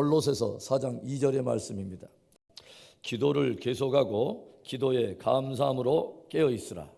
골로새서 4장 2절의 말씀입니다. 기도를 계속하고 기도에 감사함으로 깨어있으라.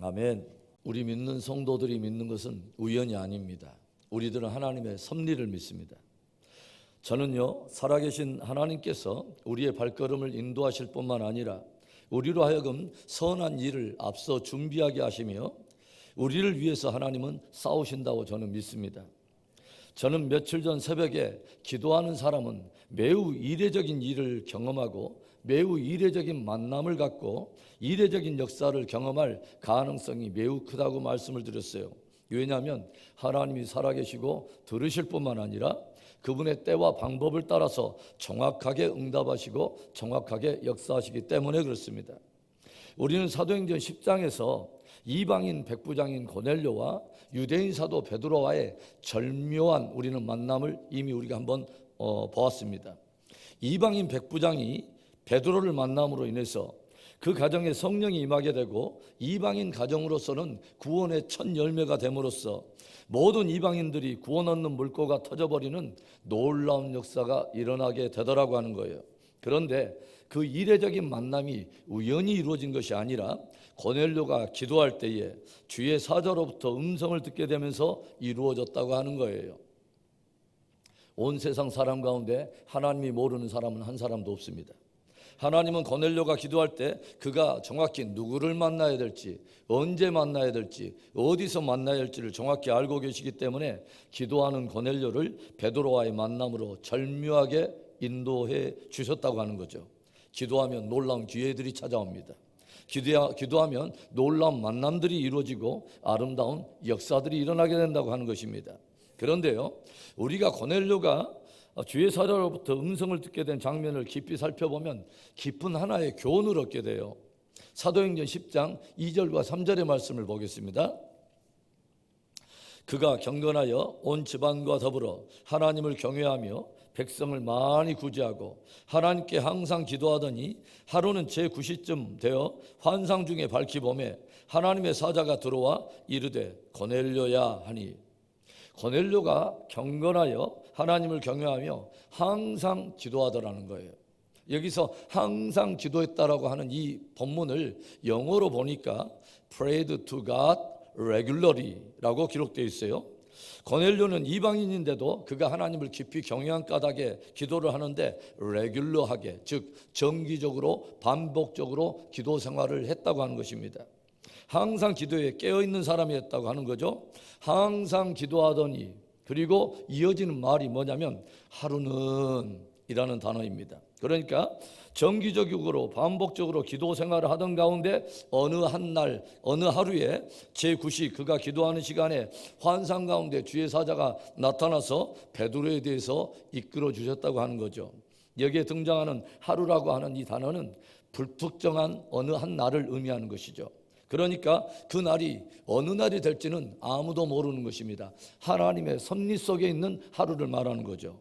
아멘. 우리 믿는 성도들이 믿는 것은 우연이 아닙니다. 우리들은 하나님의 섭리를 믿습니다. 저는요, 살아계신 하나님께서 우리의 발걸음을 인도하실 뿐만 아니라 우리로 하여금 선한 일을 앞서 준비하게 하시며 우리를 위해서 하나님은 싸우신다고 저는 믿습니다. 저는 며칠 전 새벽에 기도하는 사람은 매우 이례적인 일을 경험하고 매우 이례적인 만남을 갖고 이례적인 역사를 경험할 가능성이 매우 크다고 말씀을 드렸어요. 왜냐하면 하나님이 살아계시고 들으실 뿐만 아니라 그분의 때와 방법을 따라서 정확하게 응답하시고 정확하게 역사하시기 때문에 그렇습니다. 우리는 사도행전 10장에서 이방인 백부장인 고넬료와 유대인 사도 베드로와의 절묘한 우리는 만남을 이미 우리가 한번 보았습니다. 이방인 백부장이 베드로를 만남으로 인해서 그 가정에 성령이 임하게 되고 이방인 가정으로서는 구원의 첫 열매가 됨으로써 모든 이방인들이 구원 얻는 물꼬가 터져버리는 놀라운 역사가 일어나게 되더라고 하는 거예요. 그런데 그 이례적인 만남이 우연히 이루어진 것이 아니라 고넬료가 기도할 때에 주의 사자로부터 음성을 듣게 되면서 이루어졌다고 하는 거예요. 온 세상 사람 가운데 하나님이 모르는 사람은 한 사람도 없습니다. 하나님은 고넬료가 기도할 때 그가 정확히 누구를 만나야 될지, 언제 만나야 될지, 어디서 만나야 할지를 정확히 알고 계시기 때문에 기도하는 고넬료를 베드로와의 만남으로 절묘하게 인도해 주셨다고 하는 거죠. 기도하면 놀라운 기회들이 찾아옵니다. 기도하면 놀라운 만남들이 이루어지고 아름다운 역사들이 일어나게 된다고 하는 것입니다. 그런데요, 우리가 고넬료가 주의 사자로부터 음성을 듣게 된 장면을 깊이 살펴보면 깊은 하나의 교훈을 얻게 돼요. 사도행전 10장 2절과 3절의 말씀을 보겠습니다. 그가 경건하여 온 집안과 더불어 하나님을 경외하며 백성을 많이 구제하고 하나님께 항상 기도하더니 하루는 제9시쯤 되어 환상 중에 밝히 보매 하나님의 사자가 들어와 이르되 고넬료야 하니, 고넬료가 경건하여 하나님을 경외하며 항상 기도하더라는 거예요. 여기서 항상 기도했다라고 하는 이 본문을 영어로 보니까 prayed to God regularly라고 기록되어 있어요. 고넬료는 이방인인데도 그가 하나님을 깊이 경외한 까닭에 기도를 하는데 레귤러하게, 즉 정기적으로 반복적으로 기도 생활을 했다고 하는 것입니다. 항상 기도에 깨어있는 사람이었다고 하는 거죠. 항상 기도하더니, 그리고 이어지는 말이 뭐냐면 하루는 이라는 단어입니다. 그러니까 정기적으로 반복적으로 기도 생활을 하던 가운데 어느 한 날 어느 하루에 제9시 그가 기도하는 시간에 환상 가운데 주의 사자가 나타나서 베드로에 대해서 이끌어 주셨다고 하는 거죠. 여기에 등장하는 하루라고 하는 이 단어는 불특정한 어느 한 날을 의미하는 것이죠. 그러니까 그 날이 어느 날이 될지는 아무도 모르는 것입니다. 하나님의 섭리 속에 있는 하루를 말하는 거죠.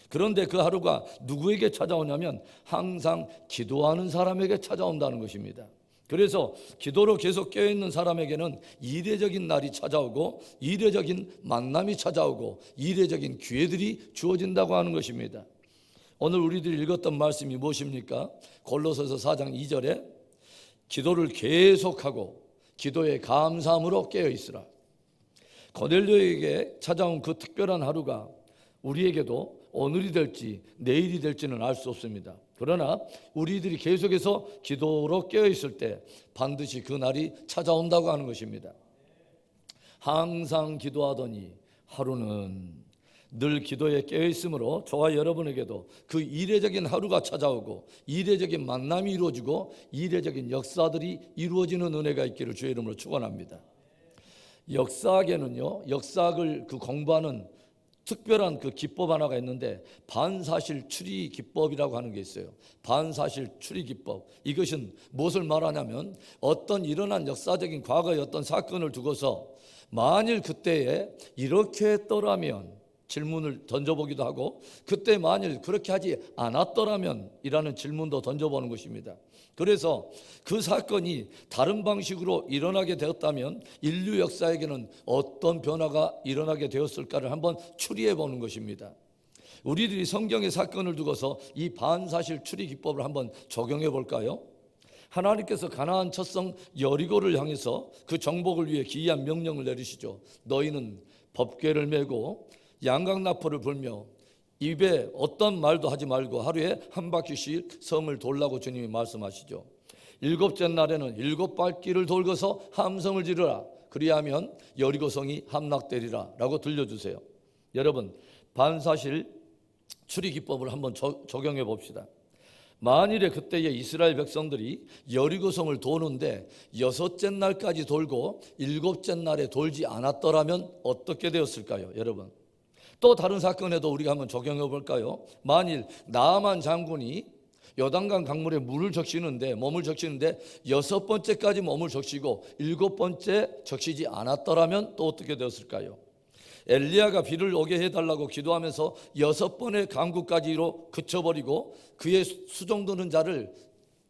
그런데 그 하루가 누구에게 찾아오냐면 항상 기도하는 사람에게 찾아온다는 것입니다. 그래서 기도로 계속 깨어있는 사람에게는 이례적인 날이 찾아오고 이례적인 만남이 찾아오고 이례적인 기회들이 주어진다고 하는 것입니다. 오늘 우리들이 읽었던 말씀이 무엇입니까? 골로새서 4장 2절에 기도를 계속하고 기도에 감사함으로 깨어있으라. 고넬료에게 찾아온 그 특별한 하루가 우리에게도 오늘이 될지 내일이 될지는 알 수 없습니다. 그러나 우리들이 계속해서 기도로 깨어있을 때 반드시 그 날이 찾아온다고 하는 것입니다. 항상 기도하더니 하루는, 늘 기도에 깨어있으므로 저와 여러분에게도 그 이례적인 하루가 찾아오고 이례적인 만남이 이루어지고 이례적인 역사들이 이루어지는 은혜가 있기를 주의 이름으로 축원합니다. 역사학에는요, 역사학을 공부하는 특별한 기법 하나가 있는데 반사실 추리 기법이라고 하는 게 있어요. 반사실 추리 기법. 이것은 무엇을 말하냐면 어떤 일어난 역사적인 과거의 어떤 사건을 두고서 만일 그때에 이렇게 했더라면 질문을 던져보기도 하고 그때 만일 그렇게 하지 않았더라면 이라는 질문도 던져보는 것입니다. 그래서 그 사건이 다른 방식으로 일어나게 되었다면 인류 역사에게는 어떤 변화가 일어나게 되었을까를 한번 추리해 보는 것입니다. 우리들이 성경의 사건을 두고서 이 반사실 추리 기법을 한번 적용해 볼까요? 하나님께서 가나안 첫 성 여리고를 향해서 그 정복을 위해 기이한 명령을 내리시죠. 너희는 법궤를 메고 양각나팔을 불며 입에 어떤 말도 하지 말고 하루에 한 바퀴씩 성을 돌라고 주님이 말씀하시죠. 일곱째 날에는 일곱 바퀴를 돌고서 함성을 지르라. 그리하면 여리고성이 함락되리라 라고 들려주세요. 여러분, 반사실 추리 기법을 한번 적용해 봅시다. 만일에 그때의 이스라엘 백성들이 여리고성을 도는데 여섯째 날까지 돌고 일곱째 날에 돌지 않았더라면 어떻게 되었을까요? 여러분, 또 다른 사건에도 우리가 한번 적용해 볼까요? 만일 나아만 장군이 요단강 강물에 몸을 적시는데 여섯 번째까지 몸을 적시고 일곱 번째 적시지 않았더라면 또 어떻게 되었을까요? 엘리야가 비를 오게 해달라고 기도하면서 여섯 번의 강구까지로 그쳐버리고 그의 수종드는 자를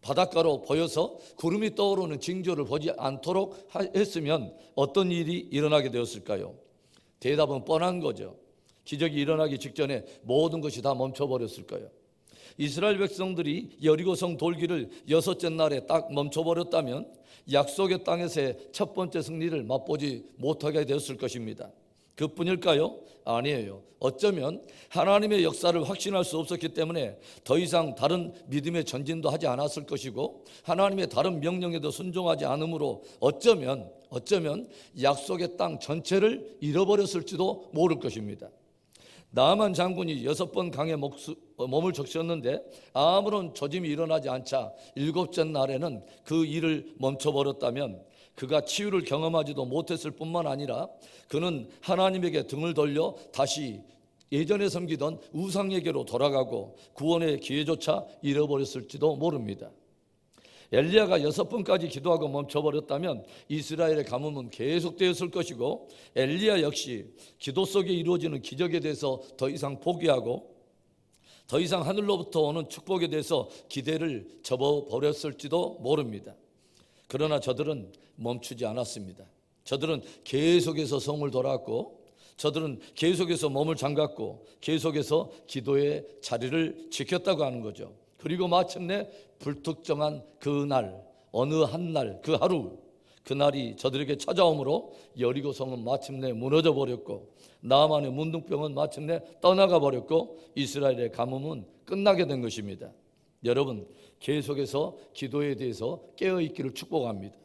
바닷가로 보여서 구름이 떠오르는 징조를 보지 않도록 했으면 어떤 일이 일어나게 되었을까요? 대답은 뻔한 거죠. 기적이 일어나기 직전에 모든 것이 다 멈춰버렸을 거예요. 이스라엘 백성들이 여리고성 돌기를 여섯째 날에 딱 멈춰버렸다면 약속의 땅에서의 첫 번째 승리를 맛보지 못하게 되었을 것입니다. 그뿐일까요? 아니에요. 어쩌면 하나님의 역사를 확신할 수 없었기 때문에 더 이상 다른 믿음의 전진도 하지 않았을 것이고 하나님의 다른 명령에도 순종하지 않으므로 어쩌면 약속의 땅 전체를 잃어버렸을지도 모를 것입니다. 나아만 장군이 여섯 번 강에 몸을 적셨는데 아무런 조짐이 일어나지 않자 일곱째 날에는 그 일을 멈춰버렸다면 그가 치유를 경험하지도 못했을 뿐만 아니라 그는 하나님에게 등을 돌려 다시 예전에 섬기던 우상에게로 돌아가고 구원의 기회조차 잃어버렸을지도 모릅니다. 엘리야가 여섯 번까지 기도하고 멈춰버렸다면 이스라엘의 가뭄은 계속되었을 것이고 엘리야 역시 기도 속에 이루어지는 기적에 대해서 더 이상 포기하고 더 이상 하늘로부터 오는 축복에 대해서 기대를 접어버렸을지도 모릅니다. 그러나 저들은 멈추지 않았습니다. 저들은 계속해서 성을 돌았고 저들은 계속해서 몸을 잠갔고 계속해서 기도의 자리를 지켰다고 하는 거죠. 그리고 마침내 불특정한 그날, 어느 한 날, 그 하루, 그날이 저들에게 찾아오므로 여리고성은 마침내 무너져 버렸고 나아만의 문둥병은 마침내 떠나가 버렸고 이스라엘의 가뭄은 끝나게 된 것입니다. 여러분, 계속해서 기도에 대해서 깨어있기를 축복합니다.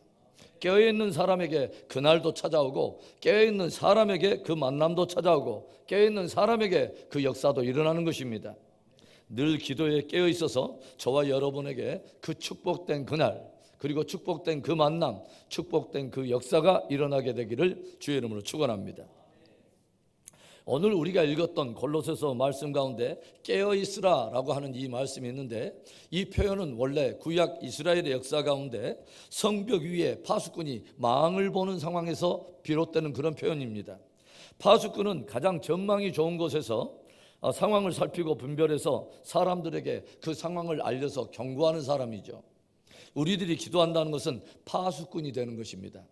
깨어있는 사람에게 그날도 찾아오고 깨어있는 사람에게 그 만남도 찾아오고 깨어있는 사람에게 그 역사도 일어나는 것입니다. 늘 기도에 깨어있어서 저와 여러분에게 그 축복된 그날 그리고 축복된 그 만남, 축복된 그 역사가 일어나게 되기를 주의 이름으로 축원합니다. 오늘 우리가 읽었던 골로새서 말씀 가운데 깨어있으라 라고 하는 이 말씀이 있는데 이 표현은 원래 구약 이스라엘의 역사 가운데 성벽 위에 파수꾼이 망을 보는 상황에서 비롯되는 그런 표현입니다. 파수꾼은 가장 전망이 좋은 곳에서 상황을 살피고 분별해서 사람들에게 그 상황을 알려서 경고하는 사람이죠. 우리들이 기도한다는 것은 파수꾼이 되는 것입니다.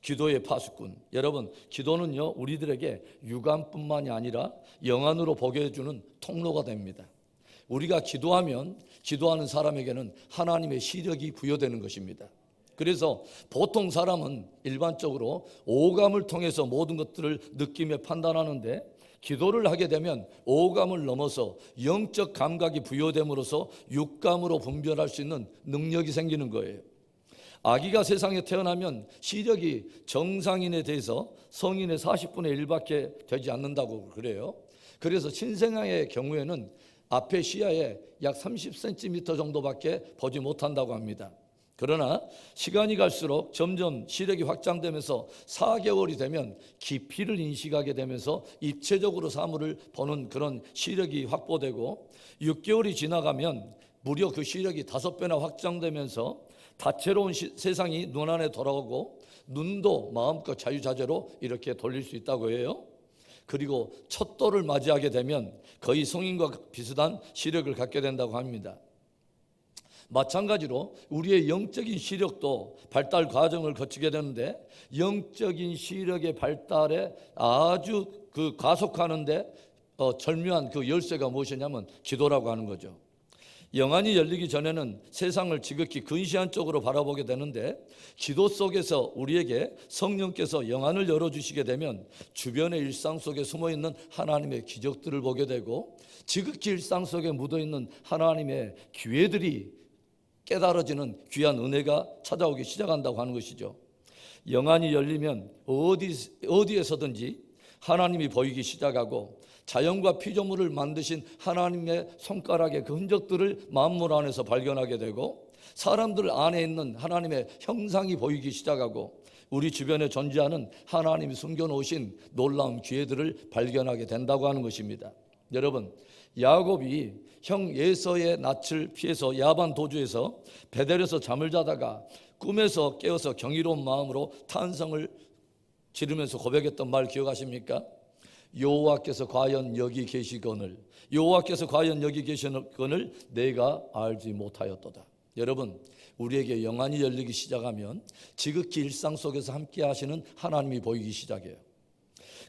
기도의 파수꾼. 여러분, 기도는요 우리들에게 육안뿐만이 아니라 영안으로 보게 해주는 통로가 됩니다. 우리가 기도하면 기도하는 사람에게는 하나님의 시력이 부여되는 것입니다. 그래서 보통 사람은 일반적으로 오감을 통해서 모든 것들을 느끼며 판단하는데 기도를 하게 되면 오감을 넘어서 영적 감각이 부여됨으로써 육감으로 분별할 수 있는 능력이 생기는 거예요. 아기가 세상에 태어나면 시력이 정상인에 대해서 성인의 40분의 1밖에 되지 않는다고 그래요. 그래서 신생아의 경우에는 앞에 시야에 약 30cm 정도밖에 보지 못한다고 합니다. 그러나 시간이 갈수록 점점 시력이 확장되면서 4개월이 되면 깊이를 인식하게 되면서 입체적으로 사물을 보는 그런 시력이 확보되고 6개월이 지나가면 무려 그 시력이 5배나 확장되면서 다채로운 세상이 눈안에 돌아오고 눈도 마음껏 자유자재로 이렇게 돌릴 수 있다고 해요. 그리고 첫 돌을 맞이하게 되면 거의 성인과 비슷한 시력을 갖게 된다고 합니다. 마찬가지로 우리의 영적인 시력도 발달 과정을 거치게 되는데 영적인 시력의 발달에 아주 가속하는데 절묘한 그 열쇠가 무엇이냐면 기도라고 하는 거죠. 영안이 열리기 전에는 세상을 지극히 근시안 쪽으로 바라보게 되는데, 기도 속에서 우리에게 성령께서 영안을 열어주시게 되면 주변의 일상 속에 숨어있는 하나님의 기적들을 보게 되고, 지극히 일상 속에 묻어있는 하나님의 기회들이 깨달아지는 귀한 은혜가 찾아오기 시작한다고 하는 것이죠. 영안이 열리면 어디에서든지 하나님이 보이기 시작하고, 자연과 피조물을 만드신 하나님의 손가락의 그 흔적들을 만물 안에서 발견하게 되고, 사람들 안에 있는 하나님의 형상이 보이기 시작하고, 우리 주변에 존재하는 하나님이 숨겨놓으신 놀라운 기회들을 발견하게 된다고 하는 것입니다. 여러분, 야곱이 형 에서의 낯을 피해서 야반 도주에서 베델에서 잠을 자다가 꿈에서 깨어서 경이로운 마음으로 탄성을 지르면서 고백했던 말 기억하십니까? 여호와께서 과연 여기 계시거늘, 여호와께서 과연 여기 계시거늘 내가 알지 못하였도다. 여러분, 우리에게 영안이 열리기 시작하면 지극히 일상 속에서 함께 하시는 하나님이 보이기 시작해요.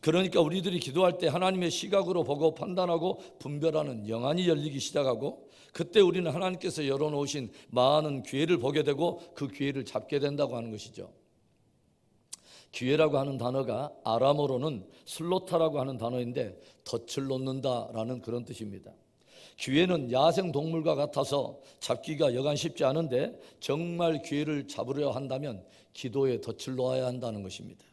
그러니까 우리들이 기도할 때 하나님의 시각으로 보고 판단하고 분별하는 영안이 열리기 시작하고, 그때 우리는 하나님께서 열어놓으신 많은 기회를 보게 되고 그 기회를 잡게 된다고 하는 것이죠. 기회라고 하는 단어가 아람어로는 슬로타라고 하는 단어인데 덫을 놓는다라는 그런 뜻입니다. 기회는 야생 동물과 같아서 잡기가 여간 쉽지 않은데, 정말 기회를 잡으려 한다면 기도에 덫을 놓아야 한다는 것입니다.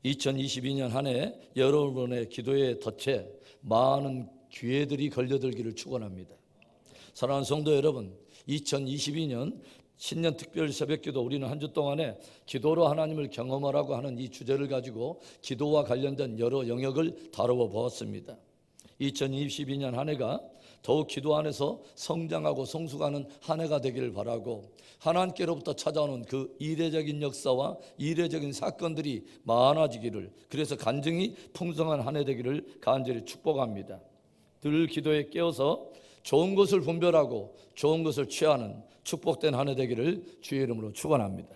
2022년 한 해 여러분의 기도의 덫에 많은 기회들이 걸려들기를 축원합니다. 사랑하는 성도 여러분, 2022년 신년 특별 새벽기도, 우리는 한 주 동안에 기도로 하나님을 경험하라고 하는 이 주제를 가지고 기도와 관련된 여러 영역을 다루어 보았습니다. 2022년 한 해가 더욱 기도 안에서 성장하고 성숙하는 한 해가 되기를 바라고, 하나님께로부터 찾아오는 그 이례적인 역사와 이례적인 사건들이 많아지기를, 그래서 간증이 풍성한 한 해 되기를 간절히 축복합니다. 늘 기도에 깨어서 좋은 것을 분별하고 좋은 것을 취하는 축복된 한 해 되기를 주의 이름으로 축원합니다.